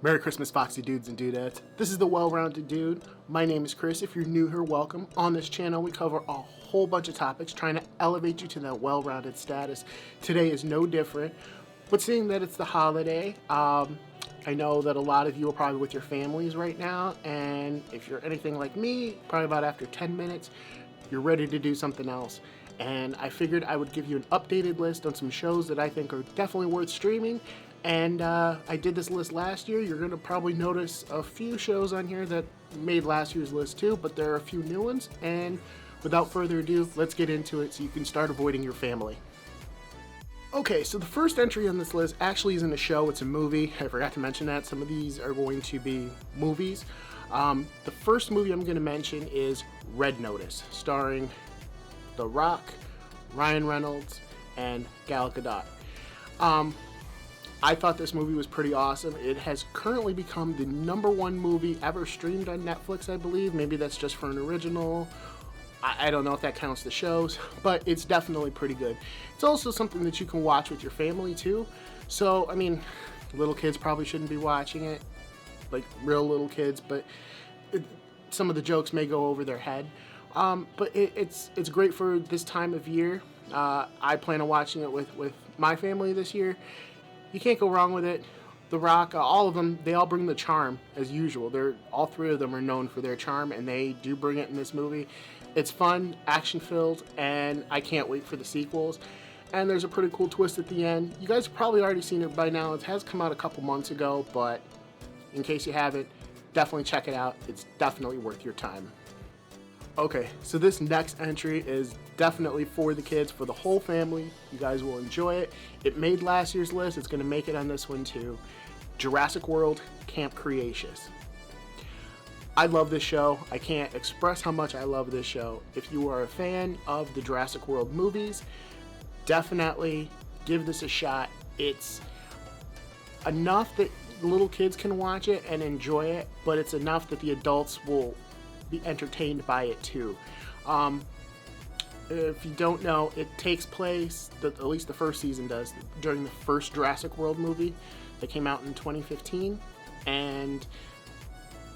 Merry Christmas, Foxy Dudes and Dudettes. This is the Well-Rounded Dude. My name is Chris. If you're new here, welcome. On this channel, we cover a whole bunch of topics, trying to elevate you to that well-rounded status. Today is no different, but seeing that it's the holiday, I know that a lot of you are probably with your families right now, and if you're anything like me, probably about after 10 minutes, you're ready to do something else. And I figured I would give you an updated list on some shows that I think are definitely worth streaming. And I did this list last year. You're going to probably notice a few shows on here that made last year's list too, but there are a few new ones. And without further ado, let's get into it so you can start avoiding your family. Okay, so the first entry on this list actually isn't a show, it's a movie. I forgot to mention that. Some of these are going to be movies. The first movie I'm going to mention is Red Notice, starring The Rock, Ryan Reynolds, and Gadot. I thought this movie was pretty awesome. It has currently become the #1 movie ever streamed on Netflix, I believe. Maybe that's just for an original. I don't know if that counts the shows, but it's definitely pretty good. It's also something that you can watch with your family too. So, I mean, little kids probably shouldn't be watching it, like real little kids, but some of the jokes may go over their head. But it's great for this time of year. I plan on watching it with my family this year. You can't go wrong with it. The Rock, all of them, they all bring the charm as usual. All three of them are known for their charm, and they do bring it in this movie. It's fun, action-filled, and I can't wait for the sequels. And there's a pretty cool twist at the end. You guys have probably already seen it by now. It has come out a couple months ago, but in case you haven't, definitely check it out. It's definitely worth your time. Okay, so this next entry is definitely for the kids, for the whole family. You guys will enjoy it. It made last year's list. It's going to make it on this one too. Jurassic World Camp Cretaceous. I love this show. I can't express how much I love this show. If you are a fan of the Jurassic World movies, definitely give this a shot. It's enough that little kids can watch it and enjoy it, but it's enough that the adults will be entertained by it too. If you don't know, it takes place, at least the first season does, during the first Jurassic World movie that came out in 2015, and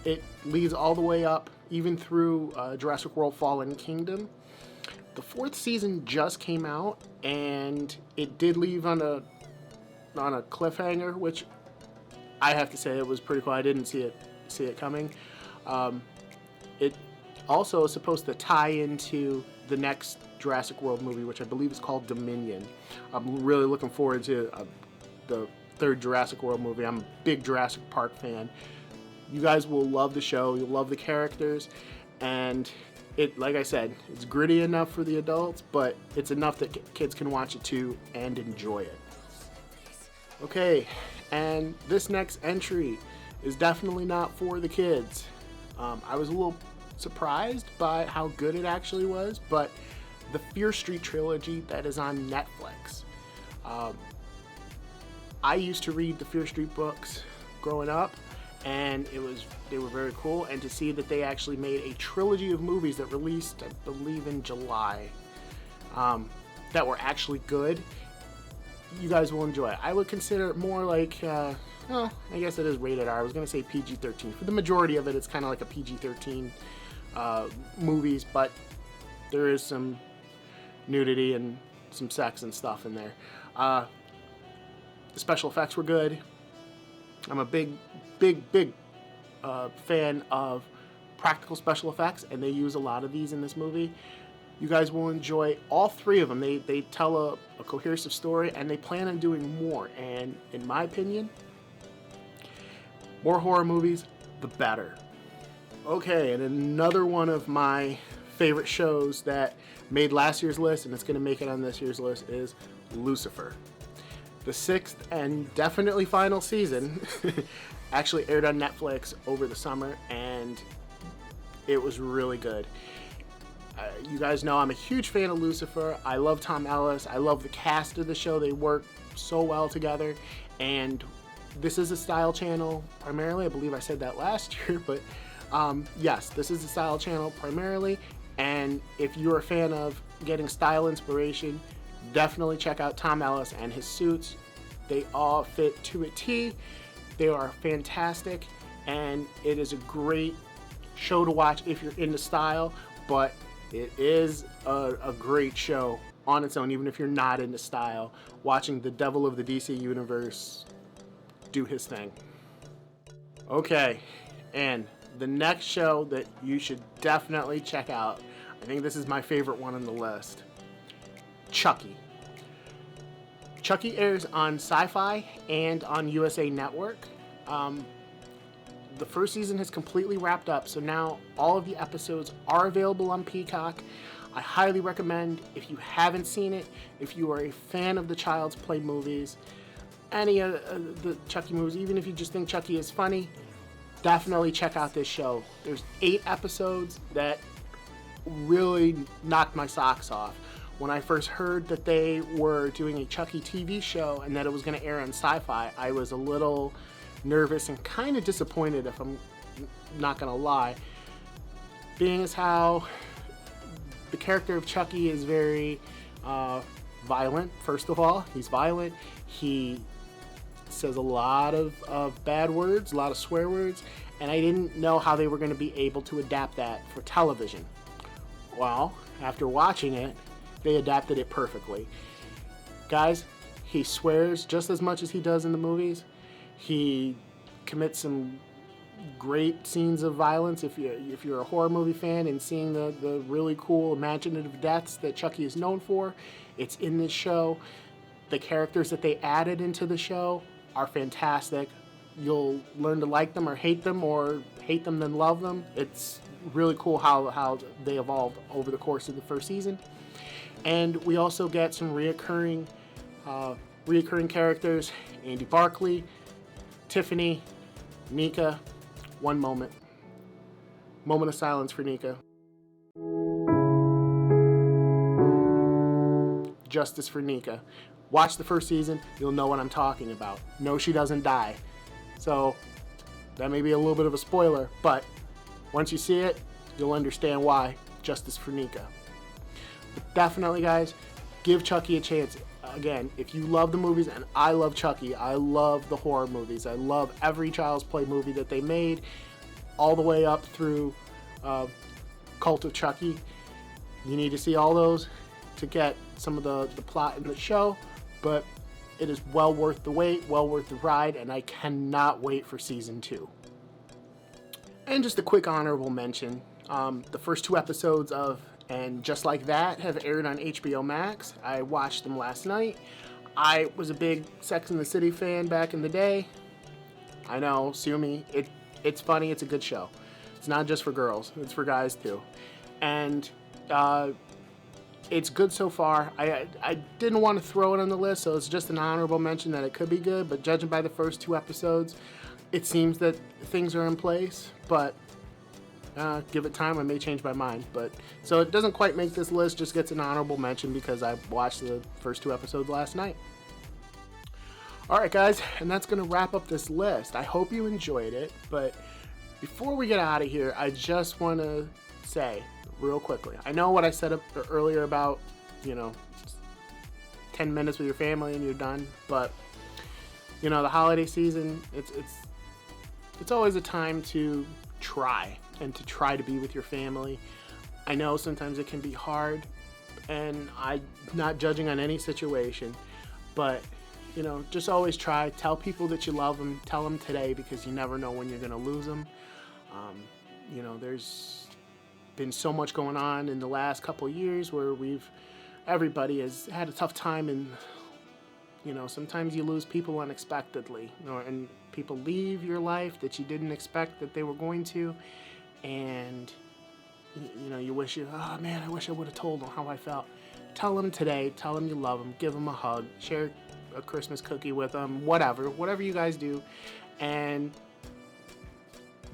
it leads all the way up, even through Jurassic World Fallen Kingdom. The fourth season just came out, and it did leave on a cliffhanger, which I have to say it was pretty cool. I didn't see it coming. It also is supposed to tie into the next Jurassic World movie, which I believe is called Dominion. I'm really looking forward to the third Jurassic World movie. I'm a big Jurassic Park fan. You guys will love the show. You'll love the characters. And it, like I said, it's gritty enough for the adults, but it's enough that kids can watch it too and enjoy it. Okay, and this next entry is definitely not for the kids. I was a little surprised by how good it actually was, but the Fear Street Trilogy that is on Netflix. I used to read the Fear Street books growing up, and they were very cool, and to see that they actually made a trilogy of movies that released, I believe, in July, that were actually good, you guys will enjoy it. I would consider it more like, well, I guess it is rated R. I was going to say PG-13. For the majority of it, it's kind of like a PG-13 movies, but there is some nudity and some sex and stuff in there. The special effects were good. I'm a big fan of practical special effects, and they use a lot of these in this movie. You guys will enjoy all three of them. They tell a cohesive story, and they plan on doing more. And in my opinion, more horror movies, the better. Okay, and another one of my favorite shows that made last year's list, and it's going to make it on this year's list, is Lucifer. The 6th and definitely final season actually aired on Netflix over the summer, and it was really good. You guys know I'm a huge fan of Lucifer. I love Tom Ellis. I love the cast of the show. They work so well together, and this is a style channel primarily. I believe I said that last year, but yes, this is a style channel primarily, and if you're a fan of getting style inspiration, definitely check out Tom Ellis and his suits. They all fit to a T. They are fantastic, and it is a great show to watch if you're into style, but it is a great show on its own, even if you're not into style. Watching the devil of the DC universe do his thing. Okay, and the next show that you should definitely check out, I think this is my favorite one on the list, Chucky. Chucky airs on Sci-Fi and on USA Network. The first season has completely wrapped up, so now all of the episodes are available on Peacock. I highly recommend, if you haven't seen it, if you are a fan of the Child's Play movies, any of the Chucky movies, even if you just think Chucky is funny, definitely check out this show. There's 8 episodes that really knocked my socks off. When I first heard that they were doing a Chucky TV show and that it was going to air on Sci-Fi, I was a little nervous and kind of disappointed, if I'm not going to lie. Being as how the character of Chucky is very violent, first of all. He's violent. He says a lot of bad words, a lot of swear words, and I didn't know how they were going to be able to adapt that for television. Well, after watching it, they adapted it perfectly. Guys, he swears just as much as he does in the movies. He commits some great scenes of violence. If you're a horror movie fan and seeing the really cool imaginative deaths that Chucky is known for, it's in this show. The characters that they added into the show are fantastic. You'll learn to like them or hate them, or hate them then love them. It's really cool how they evolved over the course of the first season. And we also get some reoccurring characters: Andy Barclay, Tiffany, Nika. One moment of silence for Nika. Justice for Nika. Watch the first season, you'll know what I'm talking about. No, she doesn't die. So that may be a little bit of a spoiler, but once you see it, you'll understand why. Justice for Nika. But definitely, guys, give Chucky a chance. Again, if you love the movies, and I love Chucky, I love the horror movies, I love every Child's Play movie that they made, all the way up through Cult of Chucky. You need to see all those to get some of the plot in the show, but it is well worth the wait, well worth the ride, and I cannot wait for season 2. And just a quick honorable mention, the first 2 episodes of And Just Like That have aired on HBO Max. I watched them last night. I was a big Sex and the City fan back in the day. I know, sue me. It's funny, it's a good show. It's not just for girls, it's for guys too. And it's good so far. I didn't want to throw it on the list, so it's just an honorable mention that it could be good, but judging by the first 2 episodes, it seems that things are in place, but give it time, I may change my mind. But so it doesn't quite make this list, just gets an honorable mention because I watched the first 2 episodes last night. Alright guys, and that's going to wrap up this list. I hope you enjoyed it, but before we get out of here, I just want to say real quickly, I know what I said earlier about, 10 minutes with your family and you're done, but the holiday season, it's always a time to try to be with your family. I know sometimes it can be hard, and I'm not judging on any situation, but just always try. Tell people that you love them. Tell them today, because you never know when you're going to lose them. There's been so much going on in the last couple of years where everybody has had a tough time, and sometimes you lose people unexpectedly, and people leave your life that you didn't expect that they were going to, and you wish oh man, I wish I would have told them how I felt. Tell them today, tell them you love them, give them a hug, share a Christmas cookie with them, whatever you guys do, and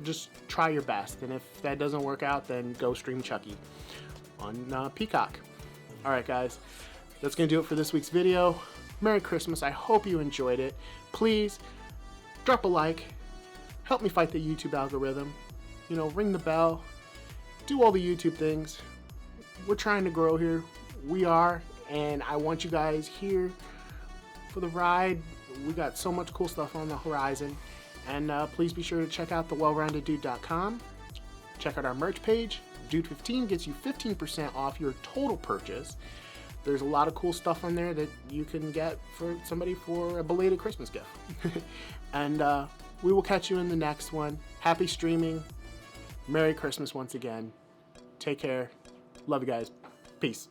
just try your best. And if that doesn't work out, then go stream Chucky on Peacock. Alright guys, that's gonna do it for this week's video. Merry Christmas, I hope you enjoyed it. Please drop a like, help me fight the YouTube algorithm, ring the bell, do all the YouTube things. We're trying to grow here, we are, and I want you guys here for the ride. We got so much cool stuff on the horizon, And please be sure to check out thewellroundeddude.com. Check out our merch page. Dude15 gets you 15% off your total purchase. There's a lot of cool stuff on there that you can get for somebody for a belated Christmas gift. And we will catch you in the next one. Happy streaming. Merry Christmas once again. Take care. Love you guys. Peace.